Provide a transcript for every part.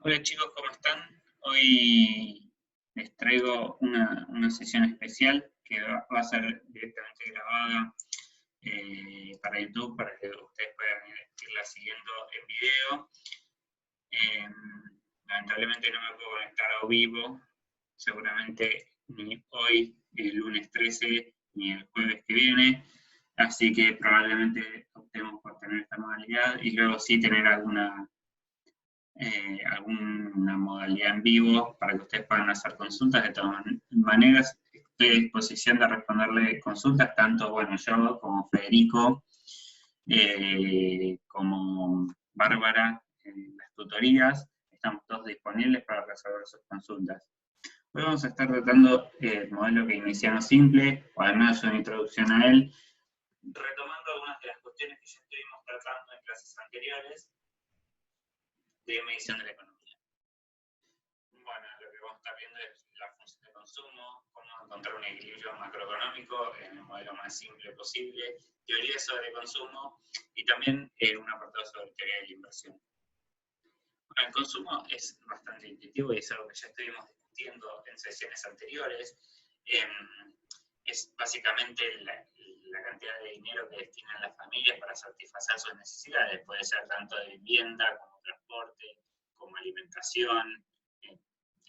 Hola chicos, ¿cómo están? Hoy les traigo una sesión especial que va a ser directamente grabada para YouTube, para que ustedes puedan irla siguiendo en video. Eh, Lamentablemente no me puedo conectar a vivo, seguramente ni hoy, el lunes 13, ni el jueves que viene, así que probablemente optemos por tener esta modalidad y luego sí tener alguna modalidad en vivo para que ustedes puedan hacer consultas. De todas maneras, estoy a disposición de responderle consultas, tanto bueno, yo como Federico, como Bárbara, en las tutorías. Estamos todos disponibles para resolver sus consultas. Hoy vamos a estar tratando el modelo keynesiano simple, o al menos una introducción a él, retomando algunas de las cuestiones que ya estuvimos tratando en clases anteriores de medición de la economía. Bueno, lo que vamos a estar viendo es la función de consumo, cómo encontrar un equilibrio macroeconómico en el modelo más simple posible, teoría sobre consumo y también un apartado sobre teoría de la inversión. Bueno, el consumo es bastante intuitivo y es algo que ya estuvimos discutiendo en sesiones anteriores. Es básicamente la cantidad de dinero que destinan las familias para satisfacer sus necesidades. Puede ser tanto de vivienda como transporte, como alimentación,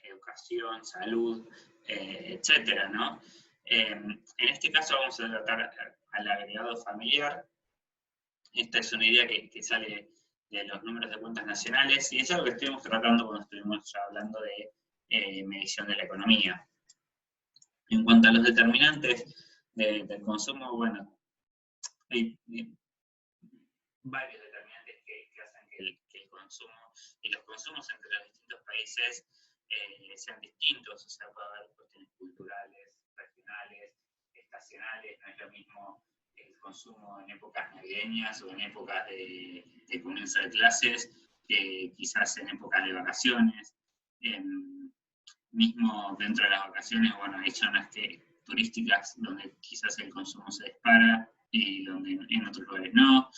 educación, salud, etcétera, ¿no? En este caso vamos a tratar al agregado familiar. Esta es una idea que sale de los números de cuentas nacionales y es algo que estuvimos tratando cuando estuvimos ya hablando de medición de la economía. En cuanto a los determinantes del consumo, bueno, hay varios determinantes que hacen que el consumo y los consumos entre los distintos países sean distintos, o sea, puede haber cuestiones culturales, regionales, estacionales, no es lo mismo el consumo en épocas navideñas o en épocas de comienzo de clases, que quizás en épocas de vacaciones. Mismo dentro de las vacaciones, bueno, hay zonas turísticas donde quizás el consumo se dispara y donde en otros lugares no.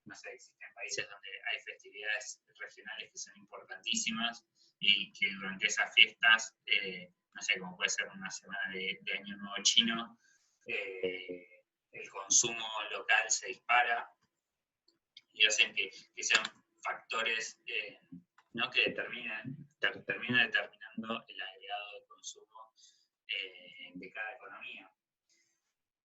No sé, existen países donde hay festividades regionales que son importantísimas y que durante esas fiestas, no sé, como puede ser una semana de Año Nuevo Chino, el consumo local se dispara y hacen que sean factores ¿no? que termina determinando el agregado de consumo de cada economía.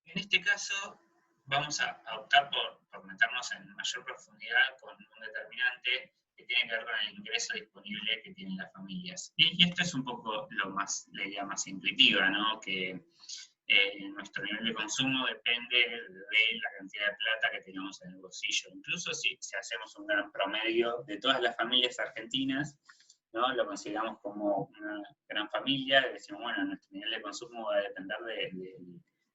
En este caso, vamos a optar por meternos en mayor profundidad con un determinante que tiene que ver con el ingreso disponible que tienen las familias. Y esto es un poco la idea más intuitiva, ¿no? Que nuestro nivel de consumo depende de la cantidad de plata que tenemos en el bolsillo. Incluso si hacemos un gran promedio de todas las familias argentinas, ¿no? Lo consideramos como una gran familia y decimos, bueno, nuestro nivel de consumo va a depender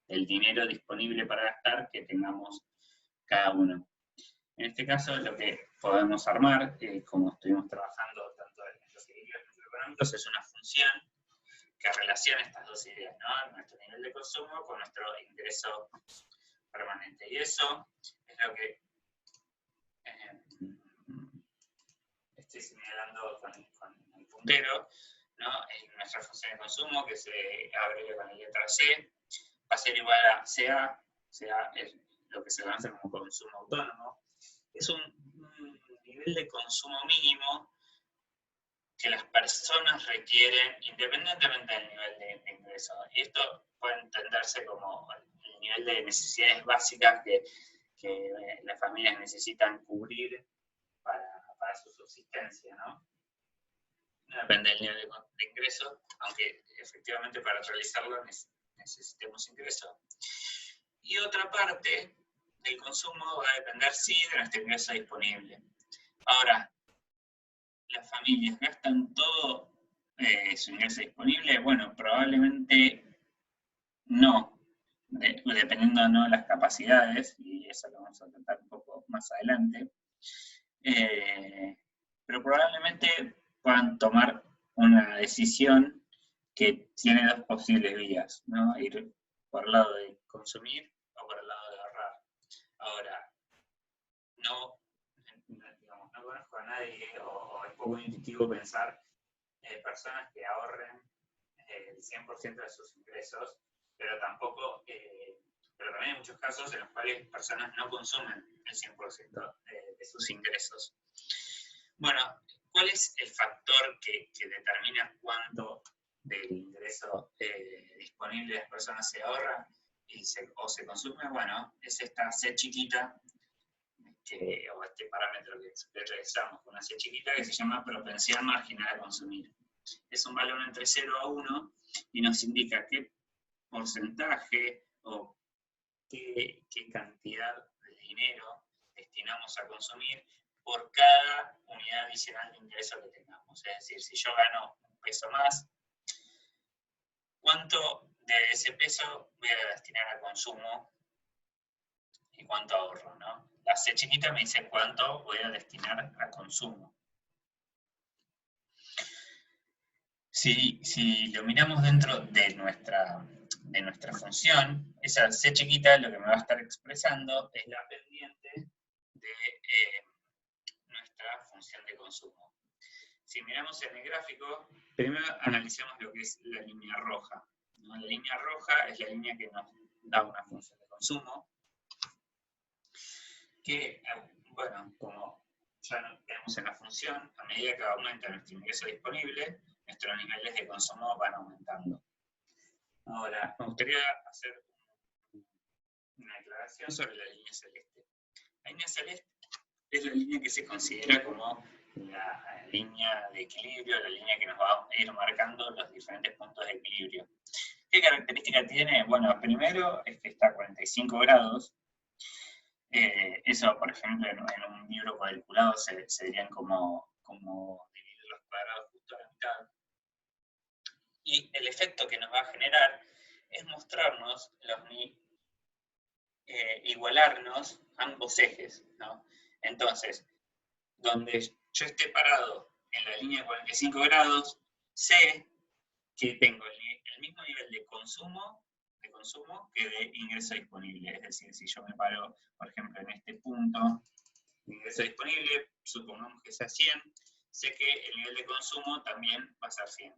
del dinero disponible para gastar que tengamos cada uno. En este caso, lo que podemos armar, como estuvimos trabajando tanto en los equilibrios macroeconómicos, es una función que relaciona estas dos ideas, ¿no? Nuestro nivel de consumo con nuestro ingreso permanente. Y eso es lo que estoy señalando con el puntero, ¿no? En nuestra función de consumo, que se abre con la letra C, va a ser igual a CA. CA es lo que se conoce como consumo autónomo. Es un nivel de consumo mínimo que las personas requieren independientemente del nivel de ingreso. Y esto puede entenderse como el nivel de necesidades básicas que las familias necesitan cubrir para su subsistencia, ¿no? No depende del nivel de ingreso, aunque efectivamente para realizarlo necesitemos ingreso. Y otra parte del consumo va a depender, sí, de nuestro ingreso disponible. Ahora, las familias gastan todo su ingreso disponible, bueno, probablemente no, dependiendo de las capacidades, y eso lo vamos a tratar un poco más adelante, pero probablemente puedan tomar una decisión que tiene dos posibles vías, ¿no? Ir por el lado de consumir o por el lado de ahorrar. Ahora, no conozco a nadie, o es poco intuitivo pensar personas que ahorren el 100% de sus ingresos, pero tampoco, pero también hay muchos casos en los cuales personas no consumen el 100% de sus ingresos. Bueno, ¿cuál es el factor que determina cuánto del ingreso disponible de las personas se ahorra o se consume? Bueno, es esta C chiquita, o este parámetro que revisamos con una C chiquita, que se llama propensión marginal a consumir. Es un valor entre 0 a 1 y nos indica qué porcentaje o qué cantidad de dinero destinamos a consumir por cada unidad adicional de ingreso que tengamos. Es decir, si yo gano un peso más, ¿cuánto de ese peso voy a destinar a consumo y cuánto ahorro, ¿no? La C chiquita me dice cuánto voy a destinar a consumo. Si lo miramos dentro de nuestra función, esa C chiquita lo que me va a estar expresando es la pendiente de nuestra función de consumo. Si miramos en el gráfico, primero analicemos lo que es la línea roja, ¿no? La línea roja es la línea que nos da una función de consumo, que, bueno, como ya tenemos en la función, a medida que aumenta nuestro ingreso disponible, nuestros niveles de consumo van aumentando. Ahora, me gustaría hacer una aclaración sobre la línea celeste. La línea celeste es la línea que se considera como la línea de equilibrio, la línea que nos va a ir marcando los diferentes puntos de equilibrio. ¿Qué característica tiene? Bueno, primero es que está a 45 grados. Eso, por ejemplo, en un libro cuadriculado se dirían como dividir los cuadrados justo a la mitad. Y el efecto que nos va a generar es mostrarnos igualarnos ambos ejes, ¿no? Entonces, donde yo esté parado en la línea de 45 grados, sé que tengo el mismo nivel de consumo que de ingreso disponible. Es decir, si yo me paro, por ejemplo, en este punto de ingreso disponible, supongamos que sea 100, sé que el nivel de consumo también va a ser 100.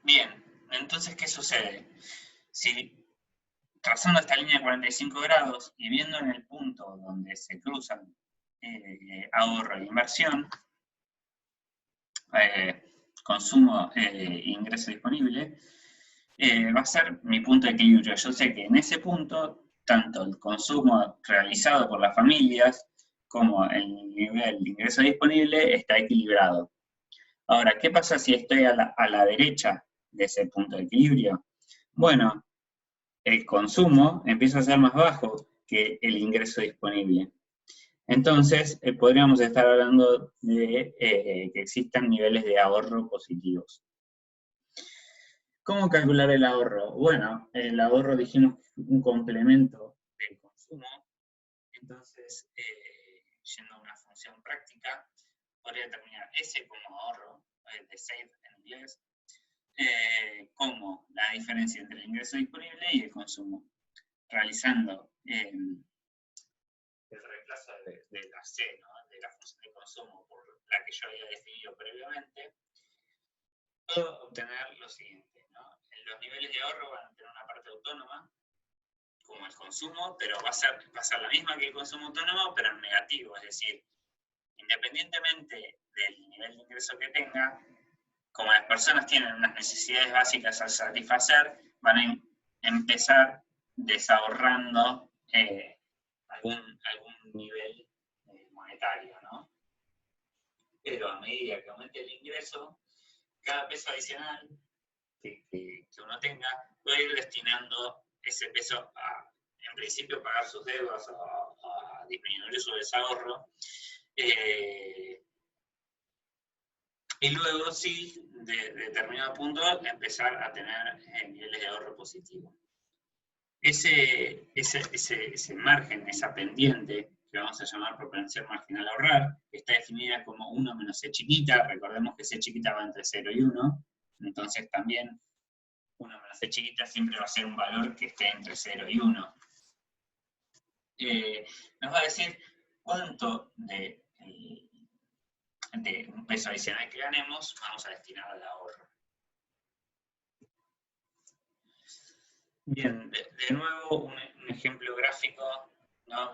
Bien, entonces, ¿qué sucede? Si trazando esta línea de 45 grados y viendo en el punto donde se cruzan ahorro e inversión, consumo e ingreso disponible, va a ser mi punto de equilibrio. Yo sé que en ese punto, tanto el consumo realizado por las familias como el nivel de ingreso disponible está equilibrado. Ahora, ¿qué pasa si estoy a la derecha de ese punto de equilibrio? Bueno, el consumo empieza a ser más bajo que el ingreso disponible. Entonces, podríamos estar hablando de que existan niveles de ahorro positivos. ¿Cómo calcular el ahorro? Bueno, el ahorro dijimos que es un complemento del consumo. Entonces, yendo a una función práctica, podría determinar S como ahorro, de save en inglés, como la diferencia entre el ingreso disponible y el consumo, realizando el reemplazo de la C, ¿no? De la función de consumo por la que yo había definido previamente, puedo obtener lo siguiente, ¿no? Los niveles de ahorro van a tener una parte autónoma, como el consumo, pero va a ser la misma que el consumo autónomo, pero en negativo, es decir, independientemente del nivel de ingreso que tenga, como las personas tienen unas necesidades básicas a satisfacer, van a empezar desahorrando algún nivel monetario, ¿no? Pero a medida que aumente el ingreso, cada peso adicional que uno tenga, puede ir destinando ese peso a, en principio, pagar sus deudas, a disminuir su desahorro, y luego sí, de determinado punto, empezar a tener niveles de ahorro positivo. Ese margen, esa pendiente, que vamos a llamar propensión marginal a ahorrar, está definida como 1 menos C chiquita. Recordemos que C chiquita va entre 0 y 1, entonces también 1 menos C chiquita siempre va a ser un valor que esté entre 0 y 1. nos va a decir cuánto de un peso adicional que ganemos vamos a destinar al ahorro. Bien, de nuevo un ejemplo gráfico, ¿no?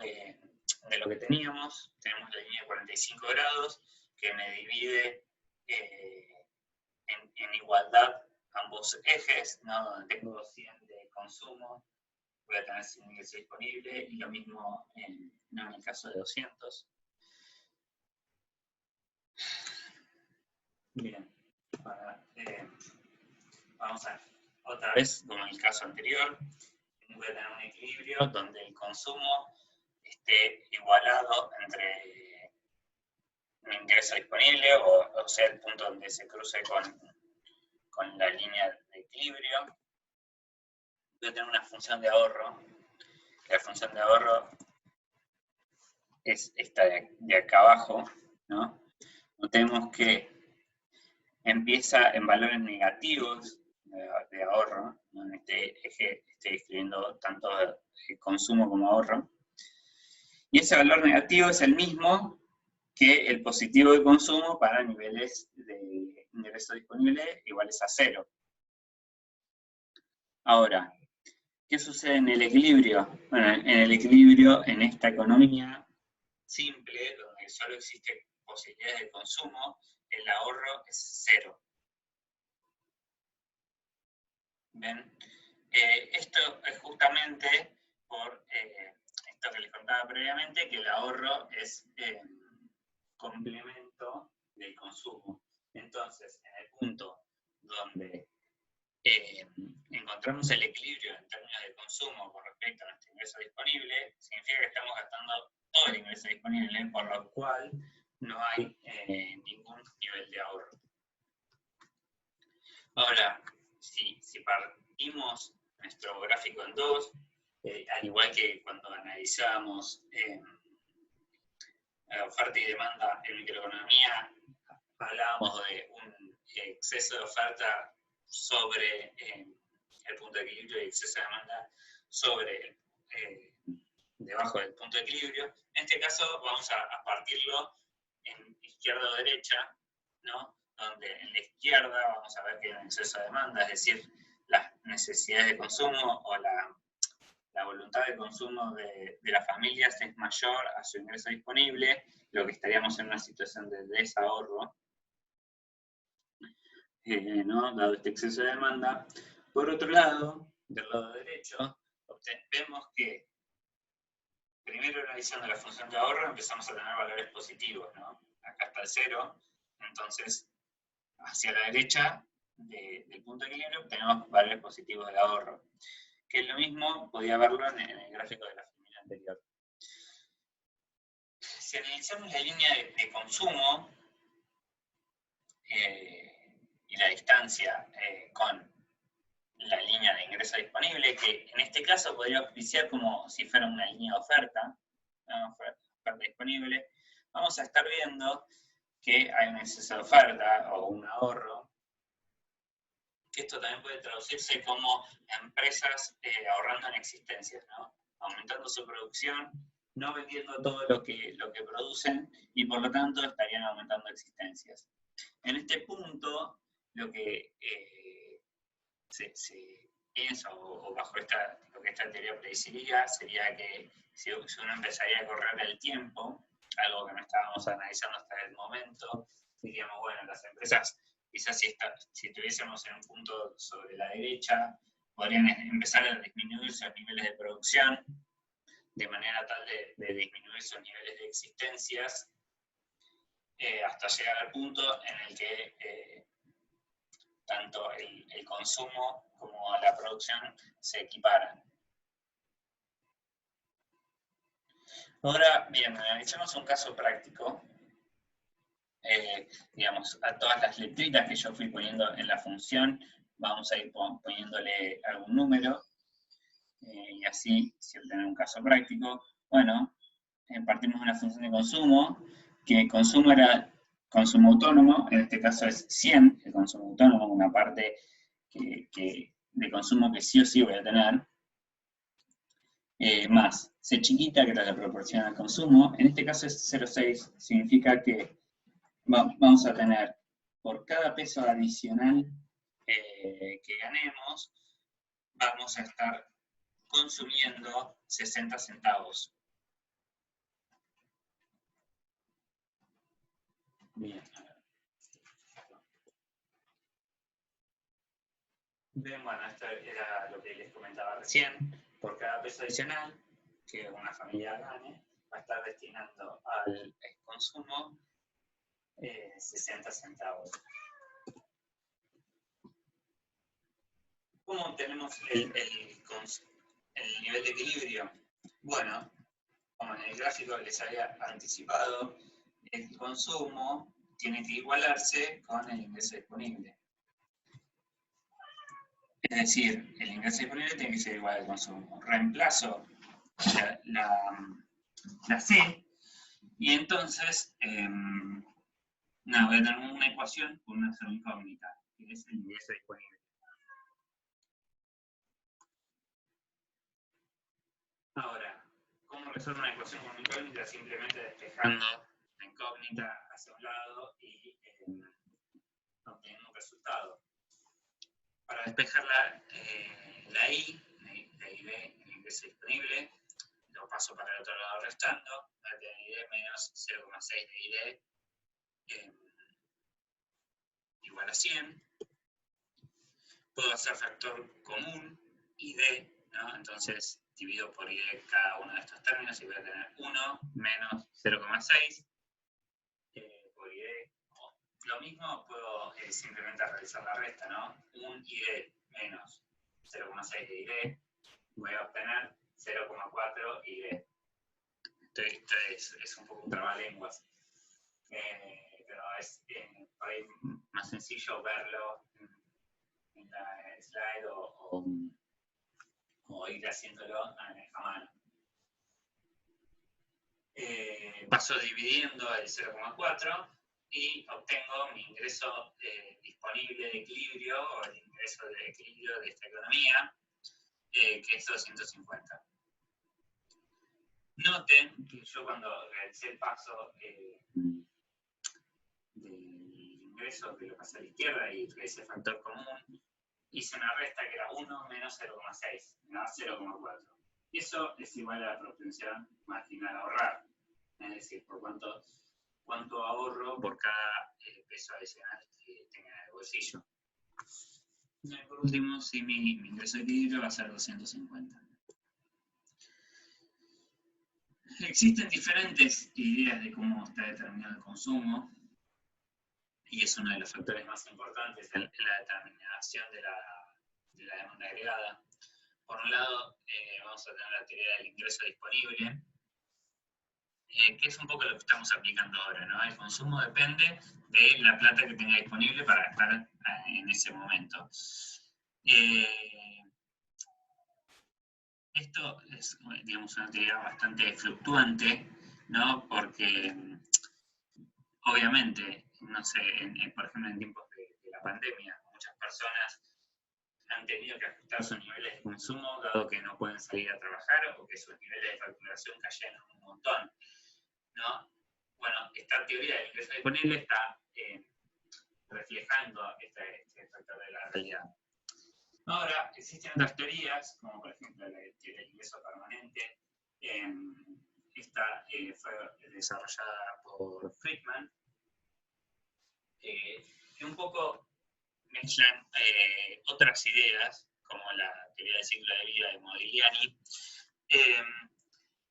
de lo que teníamos. Tenemos la línea de 45 grados que me divide en igualdad ambos ejes, ¿no? Donde tengo 100 de consumo, voy a tener 100 ingreso disponible, y lo mismo en el caso de 200. Bien, ahora vamos a otra vez, como en el caso anterior, voy a tener un equilibrio donde el consumo esté igualado entre mi ingreso disponible, o sea, el punto donde se cruce con la línea de equilibrio. Voy a tener una función de ahorro. La función de ahorro es esta de acá abajo, ¿no? Notemos que empieza en valores negativos de ahorro, ¿no? En este eje estoy escribiendo tanto consumo como ahorro. Y ese valor negativo es el mismo que el positivo de consumo para niveles de ingreso disponible iguales a 0. Ahora, ¿qué sucede en el equilibrio? Bueno, en el equilibrio, en esta economía simple, donde solo existen posibilidades de consumo, el ahorro es 0. ¿Ven? Esto es justamente por esto que les contaba previamente, que el ahorro es complemento del consumo. Entonces, en el punto donde encontramos el equilibrio en términos de consumo con respecto a nuestro ingreso disponible, significa que estamos gastando todo el ingreso disponible, por lo cual no hay ningún nivel de ahorro. Ahora, si partimos nuestro gráfico en dos, al igual que cuando analizábamos oferta y demanda en microeconomía, hablábamos de un exceso de oferta sobre el punto de equilibrio y exceso de demanda sobre debajo del punto de equilibrio. En este caso vamos a partirlo en izquierda o derecha, ¿no? Donde en la izquierda vamos a ver que hay un exceso de demanda, es decir, las necesidades de consumo o la voluntad de consumo de las familias es mayor a su ingreso disponible, lo que estaríamos en una situación de desahorro, ¿no? Dado este exceso de demanda. Por otro lado, del lado derecho, vemos que primero analizando la función de ahorro empezamos a tener valores positivos, ¿no? Acá está el 0, entonces hacia la derecha del punto de equilibrio tenemos valores positivos de ahorro, que es lo mismo, podía verlo en el gráfico de la familia anterior. Si analizamos la línea de consumo y la distancia con la línea de ingreso disponible, que en este caso podría auspiciar como si fuera una línea de oferta, ¿no? Oferta disponible, vamos a estar viendo que hay un exceso de oferta o un ahorro, que esto también puede traducirse como empresas ahorrando en existencias, ¿no? Aumentando su producción, no vendiendo todo lo que producen, y por lo tanto estarían aumentando existencias. En este punto, lo que se piensa, o bajo lo que esta teoría predeciría, sería que si uno empezaría a correr el tiempo, algo que no estábamos analizando hasta el momento, diríamos, bueno, las empresas, quizás si estuviésemos en un punto sobre la derecha, podrían empezar a disminuir sus niveles de producción, de manera tal de disminuir sus niveles de existencias, hasta llegar al punto en el que tanto el consumo como la producción se equiparan. Ahora, bien, analicemos un caso práctico. Digamos, a todas las letritas que yo fui poniendo en la función, vamos a ir poniéndole algún número, y así, si obtener un caso práctico, bueno, partimos de una función de consumo, que el consumo era consumo autónomo, en este caso es 100, el consumo autónomo, una parte de consumo que sí o sí voy a tener. más C chiquita, que era la proporción al consumo. En este caso es 0,6, significa que vamos a tener por cada peso adicional que ganemos, vamos a estar consumiendo 60 centavos. Bien. Bien, bueno, esto era lo que les comentaba recién. Por cada peso adicional que una familia gane, va a estar destinando al consumo 60 centavos. ¿Cómo obtenemos el nivel de equilibrio? Bueno, como en el gráfico les había anticipado, el consumo tiene que igualarse con el ingreso disponible. Es decir, el ingreso disponible tiene que ser igual al consumo. Reemplazo la C y entonces voy a tener una ecuación con una sola incógnita, que es el ingreso disponible. Ahora, ¿cómo resuelvo una ecuación con una incógnita? Simplemente despejando la incógnita hacia un lado y obteniendo un resultado. Para despejar la I de el ingreso disponible, lo paso para el otro lado restando, voy a tener ID menos 0,6 de ID igual a 100. Puedo hacer factor común, ID, ¿no? Entonces divido por ID cada uno de estos términos y voy a tener 1 menos 0,6 por ID. Lo mismo puedo simplemente realizar la resta, ¿no? Un ID menos 0,6 de ID, voy a obtener 0,4 ID. Esto es un poco un trabalenguas, pero es más sencillo verlo en la slide o ir haciéndolo a mano. Paso dividiendo el 0,4 y obtengo mi ingreso disponible de equilibrio o el ingreso de equilibrio de esta economía, que es 250. Noten que yo cuando realicé el paso del ingreso, que lo pasé a la izquierda y realicé el factor común, hice una resta que era 1 menos 0,6, me da 0,4. Y eso es igual a la propensión marginal a ahorrar. Es decir, por cuánto ahorro por cada peso adicional que tenga en el bolsillo. Y por último, si mi ingreso de equilibrio va a ser 250. Existen diferentes ideas de cómo está determinado el consumo, y es uno de los factores más importantes en la determinación de la demanda agregada. Por un lado, vamos a tener la teoría del ingreso disponible, que es un poco lo que estamos aplicando ahora, ¿no? El consumo depende de la plata que tenga disponible para gastar en ese momento. Esto es, digamos, una teoría bastante fluctuante, ¿no? Porque, obviamente, no sé, por ejemplo, en tiempos de la pandemia, muchas personas han tenido que ajustar sus niveles de consumo, dado que no pueden salir a trabajar o que sus niveles de facturación cayeron un montón, ¿no? Bueno, esta teoría del ingreso disponible está reflejando este factor de la realidad. Ahora, existen otras teorías, como por ejemplo la teoría del ingreso permanente. Esta fue desarrollada por Friedman, que un poco mezclan otras ideas, como la teoría del ciclo de vida de Modigliani,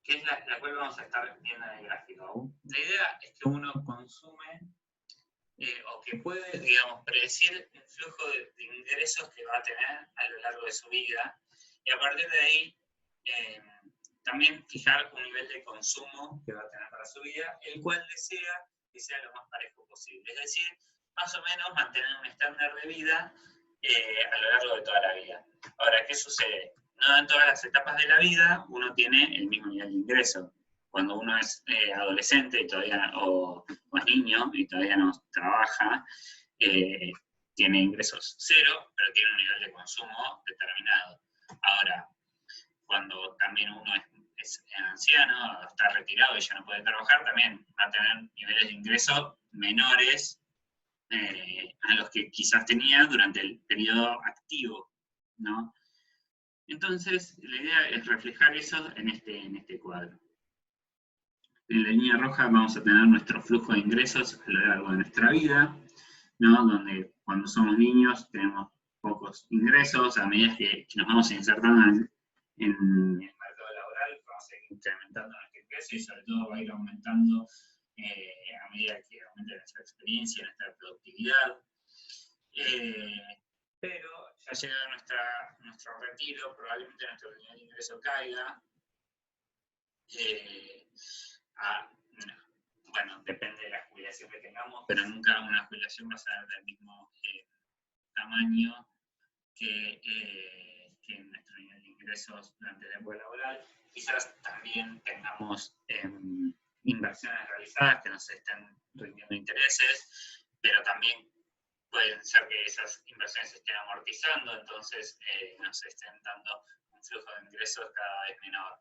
que es la cual vamos a estar viendo en el gráfico. La idea es que uno consume o que puede, digamos, predecir el flujo de ingresos que va a tener a lo largo de su vida, y a partir de ahí también fijar un nivel de consumo que va a tener para su vida, el cual desea que sea lo más parejo posible. Es decir, más o menos mantener un estándar de vida a lo largo de toda la vida. Ahora, ¿qué sucede? No en todas las etapas de la vida uno tiene el mismo nivel de ingreso. Cuando uno es adolescente y todavía, o es niño y todavía no trabaja, tiene ingresos cero, pero tiene un nivel de consumo determinado. Ahora, cuando también uno es anciano, está retirado y ya no puede trabajar, también va a tener niveles de ingreso menores a los que quizás tenía durante el periodo activo, ¿no? Entonces, la idea es reflejar eso en este cuadro. En la línea roja vamos a tener nuestro flujo de ingresos a lo largo de nuestra vida, ¿no? Donde cuando somos niños tenemos pocos ingresos, a medida que nos vamos insertando en el mercado laboral, vamos a ir incrementando nuestro ingreso y sobre todo va a ir aumentando a medida que aumente nuestra experiencia, nuestra productividad. Pero ya llega nuestro retiro, probablemente nuestro nivel de ingreso caiga. Bueno, depende de la jubilación que tengamos, pero nunca una jubilación va a ser del mismo tamaño que nuestro nivel de ingresos durante la época laboral. Quizás también tengamos inversiones realizadas que nos estén rindiendo intereses, pero también puede ser que esas inversiones se estén amortizando, entonces nos estén dando un flujo de ingresos cada vez menor.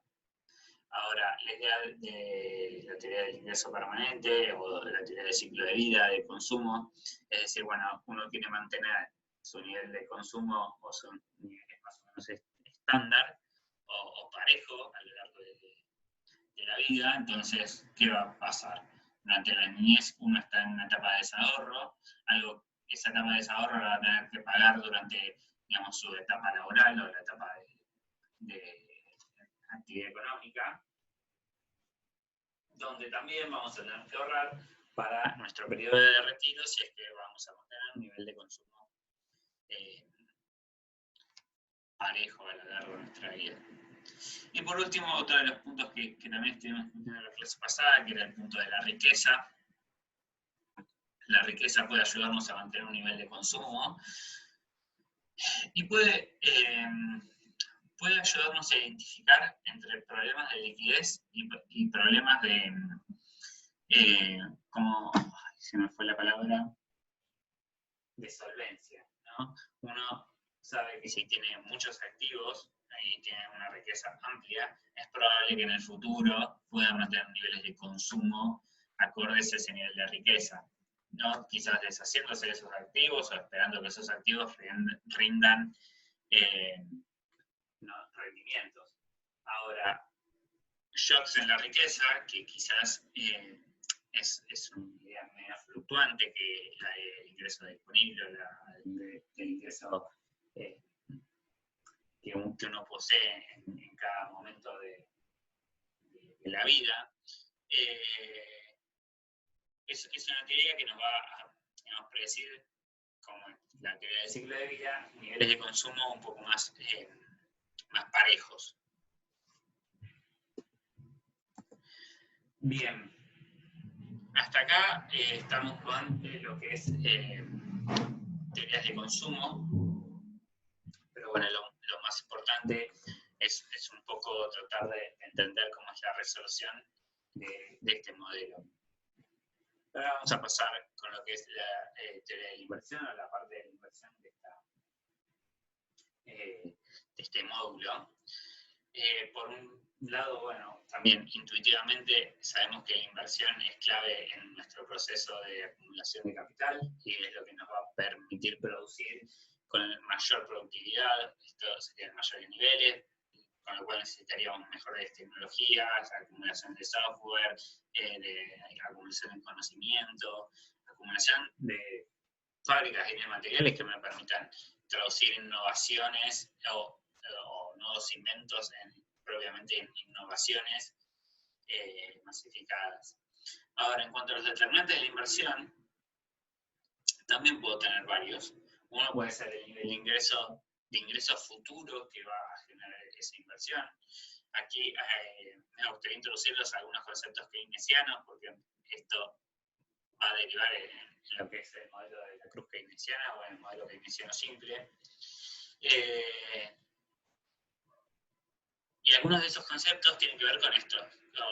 Ahora, la idea de la teoría del ingreso permanente o de la teoría del ciclo de vida, de consumo, es decir, bueno, uno quiere mantener su nivel de consumo o su nivel más o menos estándar o parejo a lo largo de la vida. Entonces, ¿qué va a pasar? Durante la niñez uno está en una etapa de desahorro, esa etapa de desahorro la va a tener que pagar durante, digamos, su etapa laboral o la etapa de actividad económica, donde también vamos a tener que ahorrar para nuestro periodo de retiro si es que vamos a mantener un nivel de consumo parejo a lo largo de nuestra vida. Y por último, otro de los puntos que también estuvimos discutiendo en la clase pasada, que era el punto de la riqueza. La riqueza puede ayudarnos a mantener un nivel de consumo y puede ayudarnos a identificar entre problemas de liquidez y problemas de, como, se me fue la palabra, de solvencia, ¿no? Uno sabe que si tiene muchos activos y tiene una riqueza amplia, es probable que en el futuro pueda mantener niveles de consumo acordes a ese nivel de riqueza, ¿no? Quizás deshaciéndose de esos activos o esperando que esos activos rindan rendimientos. Ahora, shocks en la riqueza, que quizás es una idea medio fluctuante, que la del ingreso disponible o del ingreso que uno posee en cada momento de la vida, es una teoría que nos va a, digamos, predecir, como la teoría del ciclo de vida, niveles de consumo un poco más parejos. Bien, hasta acá estamos con lo que es teorías de consumo, pero bueno, lo más importante es un poco tratar de entender cómo es la resolución de este modelo. Ahora vamos a pasar con lo que es la teoría de la inversión, o la parte de la inversión de este módulo. Por un lado, bueno, también intuitivamente sabemos que la inversión es clave en nuestro proceso de acumulación de capital y es lo que nos va a permitir producir con mayor productividad, esto serían mayores niveles, con lo cual necesitaríamos mejores tecnologías, acumulación de software, de acumulación de conocimiento, acumulación de fábricas y de materiales que me permitan traducir innovaciones o nuevos inventos propiamente en innovaciones masificadas. Ahora, en cuanto a los determinantes de la inversión, también puedo tener varios. Uno puede ser el nivel de ingreso futuro que va a generar esa inversión. Aquí me gustaría introducirlos algunos conceptos keynesianos, porque esto va a derivar en lo que es el modelo de la cruz keynesiana o el modelo keynesiano simple. Y algunos de esos conceptos tienen que ver con esto,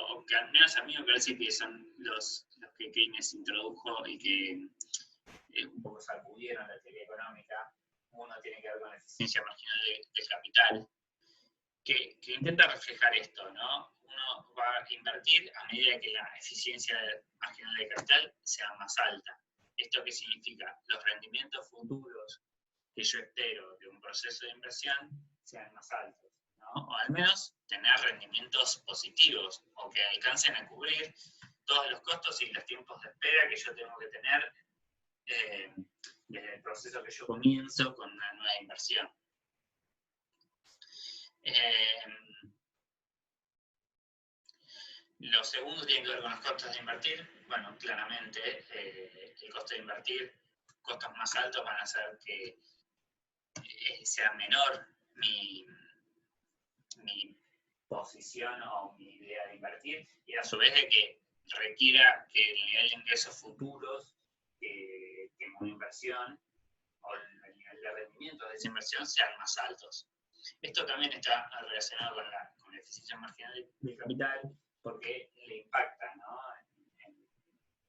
o que al menos a mí me parece que son los que Keynes introdujo y que un poco sacudieron la teoría económica. Uno tiene que ver con la eficiencia marginal del capital, que intenta reflejar esto, ¿no? Uno va a invertir a medida que la eficiencia marginal de capital sea más alta. ¿Esto qué significa? Los rendimientos futuros que yo espero de un proceso de inversión sean más altos, ¿no? O al menos tener rendimientos positivos, o que alcancen a cubrir todos los costos y los tiempos de espera que yo tengo que tener desde el proceso que yo comienzo con una nueva inversión. Lo segundo tiene que ver con los costos de invertir. Bueno, claramente el costo de invertir, costos más altos van a hacer que sea menor mi posición o mi idea de invertir, y a su vez de que requiera que el nivel de ingresos futuros que tengo una inversión o el nivel de rendimiento de esa inversión sean más altos. Esto también está relacionado con la eficiencia marginal de capital, porque le impacta, ¿no?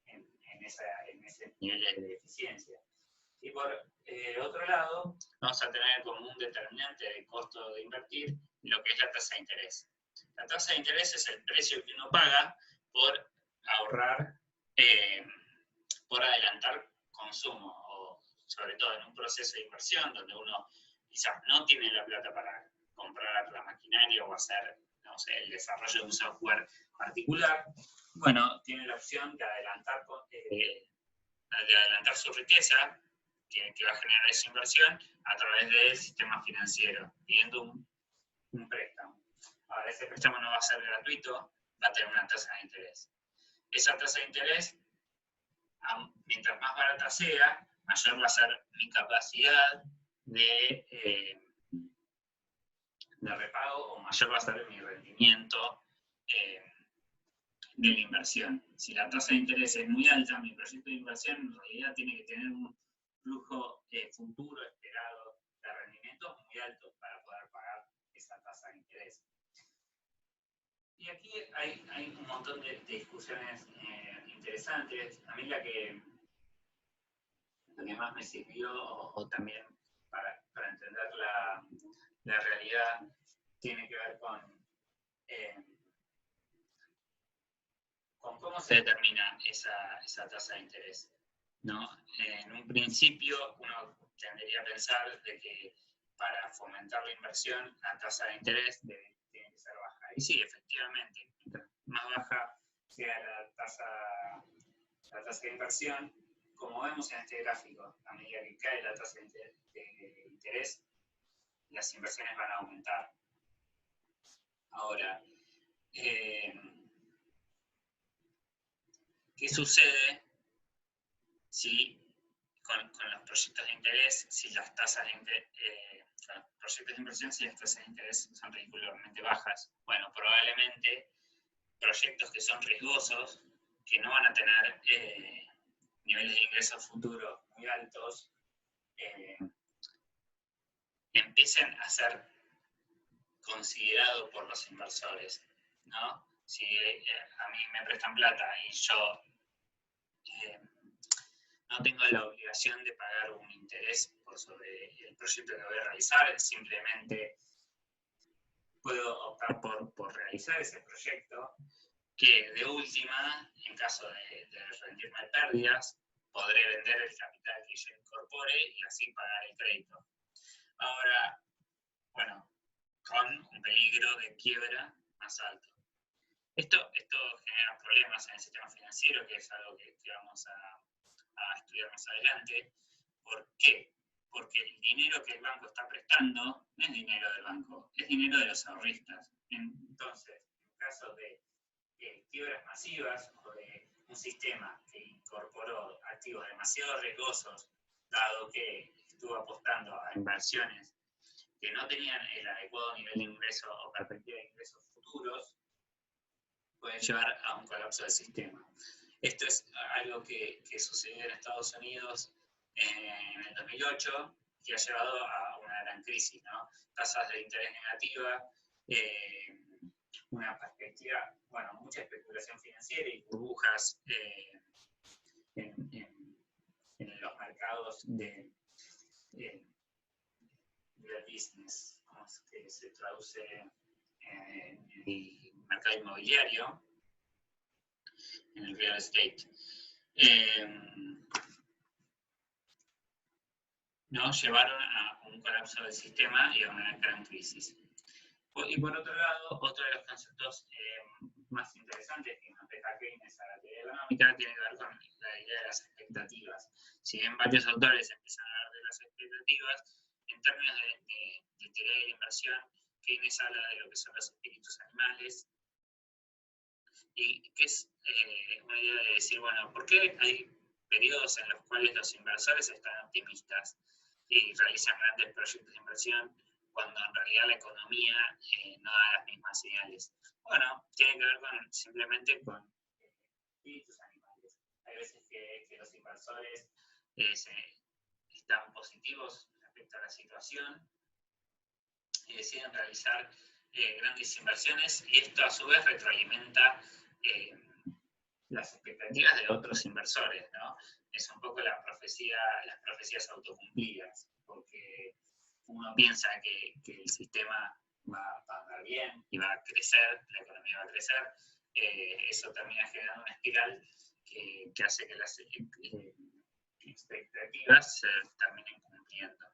en ese nivel de eficiencia. Y por otro lado, vamos a tener como un determinante de costo de invertir lo que es la tasa de interés. La tasa de interés es el precio que uno paga por ahorrar, por adelantar consumo, o sobre todo en un proceso de inversión donde uno quizás no tiene la plata para comprar la maquinaria o hacer, no sé, el desarrollo de un software particular. Bueno, tiene la opción de adelantar su riqueza que va a generar esa inversión a través del sistema financiero, pidiendo un préstamo. Ahora, ese préstamo no va a ser gratuito, va a tener una tasa de interés. Esa tasa de interés, mientras más barata sea, mayor va a ser mi capacidad de repago, o mayor va a ser mi rendimiento de la inversión. Si la tasa de interés es muy alta, mi proyecto de inversión en realidad tiene que tener un flujo futuro esperado de rendimientos muy altos para poder pagar esa tasa de interés. Y aquí hay un montón de discusiones interesantes. A mí la que más me sirvió, o también para entender la realidad, tiene que ver con cómo se determina esa tasa de interés, ¿no? En un principio uno tendería a pensar de que para fomentar la inversión la tasa de interés tiene que ser baja. Y sí, efectivamente, mientras más baja sea la tasa de inversión, como vemos en este gráfico, a medida que cae la tasa de interés, las inversiones van a aumentar. Ahora, ¿qué sucede si con los proyectos de interés, si las tasas con los proyectos de inversión, si las tasas de interés son ridículamente bajas? Bueno, probablemente proyectos que son riesgosos, que no van a tener niveles de ingresos futuros muy altos, empiecen a ser considerados por los inversores, ¿no? Si a mí me prestan plata y yo no tengo la obligación de pagar un interés por sobre el proyecto que voy a realizar, simplemente puedo optar por realizar ese proyecto, que de última, en caso de rendirme pérdidas, podré vender el capital que yo incorpore y así pagar el crédito. Ahora, bueno, con un peligro de quiebra más alto. Esto genera problemas en el sistema financiero, que es algo que vamos a estudiar más adelante. ¿Por qué? Porque el dinero que el banco está prestando no es dinero del banco, es dinero de los ahorristas. Entonces, en caso de quiebras masivas o de un sistema que incorporó activos demasiado riesgosos, dado que estuvo apostando a inversiones que no tenían el adecuado nivel de ingreso o perspectiva de ingresos futuros, puede llevar a un colapso del sistema. Esto es algo que sucedió en Estados Unidos en el 2008, que ha llevado a una gran crisis, ¿no? Tasas de interés negativas, una perspectiva, bueno, mucha especulación financiera y burbujas en los mercados del business, ¿cómo es que se traduce? el mercado inmobiliario, en el real estate, nos llevaron a un colapso del sistema y a una gran crisis. Y por otro lado, otro de los conceptos más interesantes que nos deja Keynes a la teoría económica tiene que ver con la idea de las expectativas. Si bien varios autores empiezan a hablar de las expectativas, en términos de teoría de la inversión, Keynes habla de lo que son los espíritus animales, y que es una idea de decir, bueno, ¿por qué hay periodos en los cuales los inversores están optimistas y realizan grandes proyectos de inversión cuando en realidad la economía no da las mismas señales? Bueno, tiene que ver simplemente con espíritus animales. Hay veces que los inversores están positivos respecto a la situación y deciden realizar grandes inversiones, y esto a su vez retroalimenta las expectativas de otros inversores, ¿no? Es un poco las profecías autocumplidas, porque uno piensa que el sistema va a andar bien y va a crecer, la economía va a crecer, eso termina generando una espiral que hace que las expectativas se terminen cumpliendo.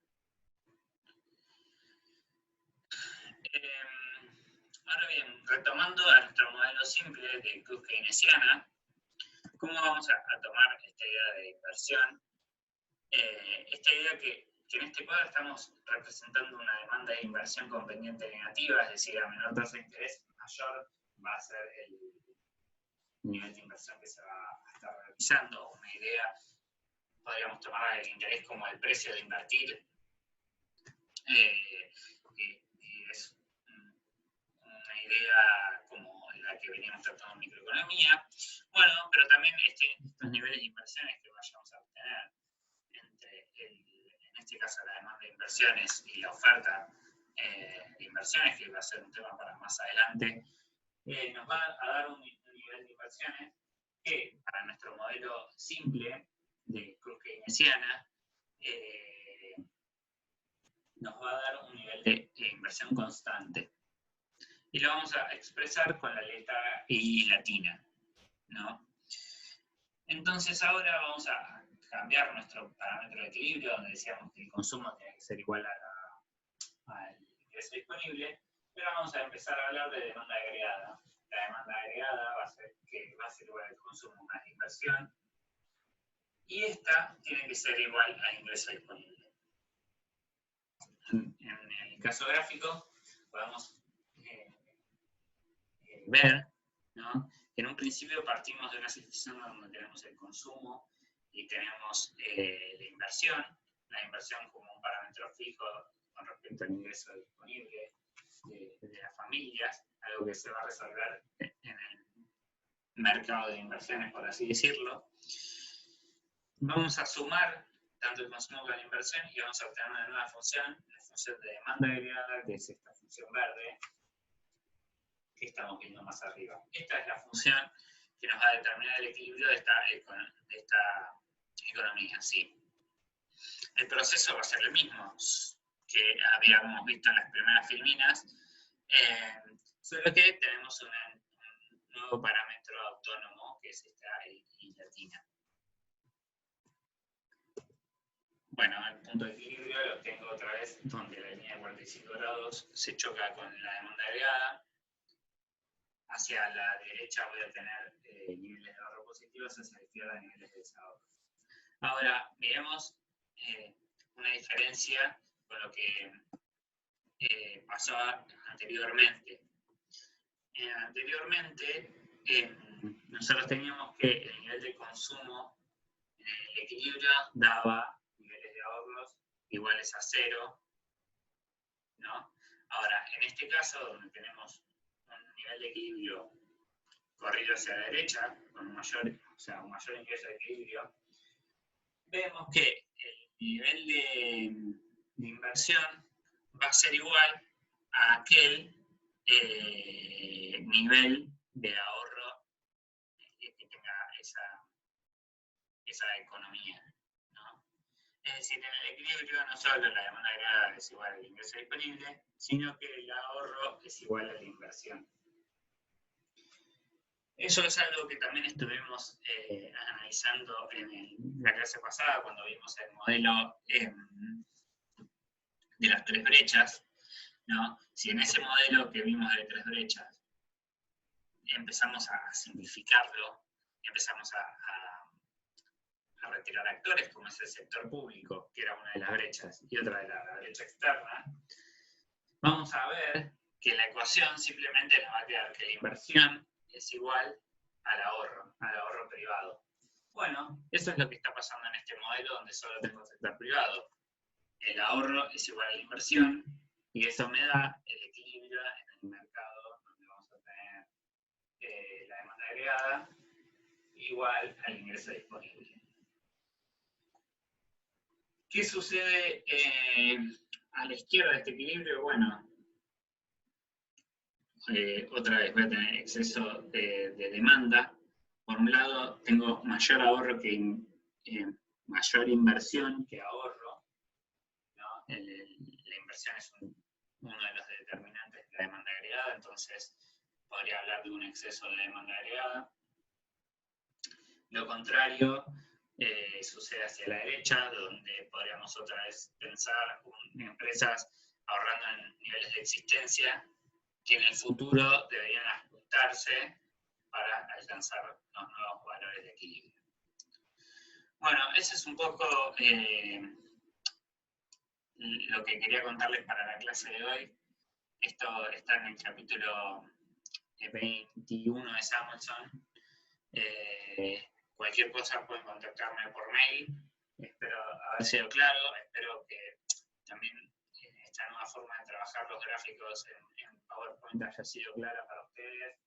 Ahora bien, retomando a nuestro modelo simple de cruz keynesiana, ¿cómo vamos a tomar esta idea de inversión? Esta idea que en este cuadro estamos representando una demanda de inversión con pendiente negativa, es decir, a menor tasa de interés, mayor va a ser el nivel de inversión que se va a estar realizando. Una idea, podríamos tomar el interés como el precio de invertir, y es una idea como la que veníamos tratando en microeconomía. Bueno, pero también estos niveles de inversiones que vayamos a obtener entre, en este caso, la demanda de inversiones y la oferta de inversiones, que va a ser un tema para más adelante, nos va a dar un nivel de inversiones que, para nuestro modelo simple de cruz keynesiana, nos va a dar un nivel de inversión constante. Y lo vamos a expresar con la letra I latina, ¿no? Entonces ahora vamos a cambiar nuestro parámetro de equilibrio, donde decíamos que el consumo tiene que ser igual al ingreso disponible, pero vamos a empezar a hablar de demanda agregada. La demanda agregada va a ser igual al consumo más la inversión, y esta tiene que ser igual al ingreso disponible. En el caso gráfico podemos ver, ¿no?, que en un principio partimos de una situación donde tenemos el consumo y tenemos la inversión como un parámetro fijo con respecto al ingreso disponible de las familias, algo que se va a resolver en el mercado de inversiones, por así decirlo. Vamos a sumar tanto el consumo como la inversión y vamos a obtener una nueva función, la función de demanda agregada, que es esta función verde que estamos viendo más arriba. Esta es la función que nos va a determinar el equilibrio de esta economía, ¿sí? El proceso va a ser el mismo que habíamos visto en las primeras filminas, solo que tenemos un nuevo parámetro autónomo, que es esta I latina. Bueno, el punto de equilibrio lo tengo otra vez donde la línea de 45 grados se choca con la demanda agregada. Hacia la derecha voy a tener niveles de ahorro positivos, hacia la izquierda niveles de desahorro. Ahora, miremos una diferencia con lo que pasó anteriormente. Anteriormente, nosotros teníamos que el nivel de consumo en el equilibrio daba niveles de ahorros iguales a 0, ¿no? Ahora, en este caso, donde tenemos un nivel de equilibrio corrido hacia la derecha, con un mayor ingreso de equilibrio, vemos que el nivel de inversión va a ser igual a aquel nivel de ahorro que tenga esa economía, ¿no? Es decir, en el equilibrio no solo la demanda agregada es igual al ingreso disponible, sino que el ahorro es igual a la inversión. Eso es algo que también estuvimos analizando en la clase pasada, cuando vimos el modelo de las tres brechas, ¿no? Si en ese modelo que vimos de tres brechas empezamos a simplificarlo, empezamos a retirar actores, como es el sector público, que era una de las brechas, y otra de la brecha externa, vamos a ver que la ecuación simplemente nos va a quedar que la inversión es igual al ahorro privado. Bueno, eso es lo que está pasando en este modelo donde solo tengo sector privado. El ahorro es igual a la inversión, y eso me da el equilibrio en el mercado donde vamos a tener la demanda agregada igual al ingreso disponible. ¿Qué sucede a la izquierda de este equilibrio? Bueno, otra vez voy a tener exceso de demanda. Por un lado, tengo mayor ahorro que mayor inversión que ahorro, ¿no? La inversión es uno de los determinantes de la demanda agregada, entonces podría hablar de un exceso de demanda agregada. Lo contrario sucede hacia la derecha, donde podríamos otra vez pensar en empresas ahorrando en niveles de existencia que en el futuro deberían ajustarse para alcanzar los nuevos valores de equilibrio. Bueno, eso es un poco lo que quería contarles para la clase de hoy. Esto está en el capítulo 21 de Samuelson. Cualquier cosa pueden contactarme por mail. Espero haber sido claro, espero que también esta nueva forma de trabajar los gráficos en PowerPoint haya sido clara para ustedes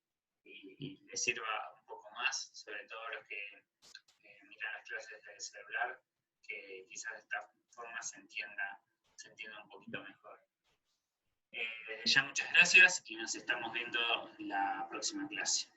y les sirva un poco más, sobre todo los que miran las clases del celular, que quizás de esta forma se entienda un poquito mejor. Desde ya muchas gracias y nos estamos viendo en la próxima clase.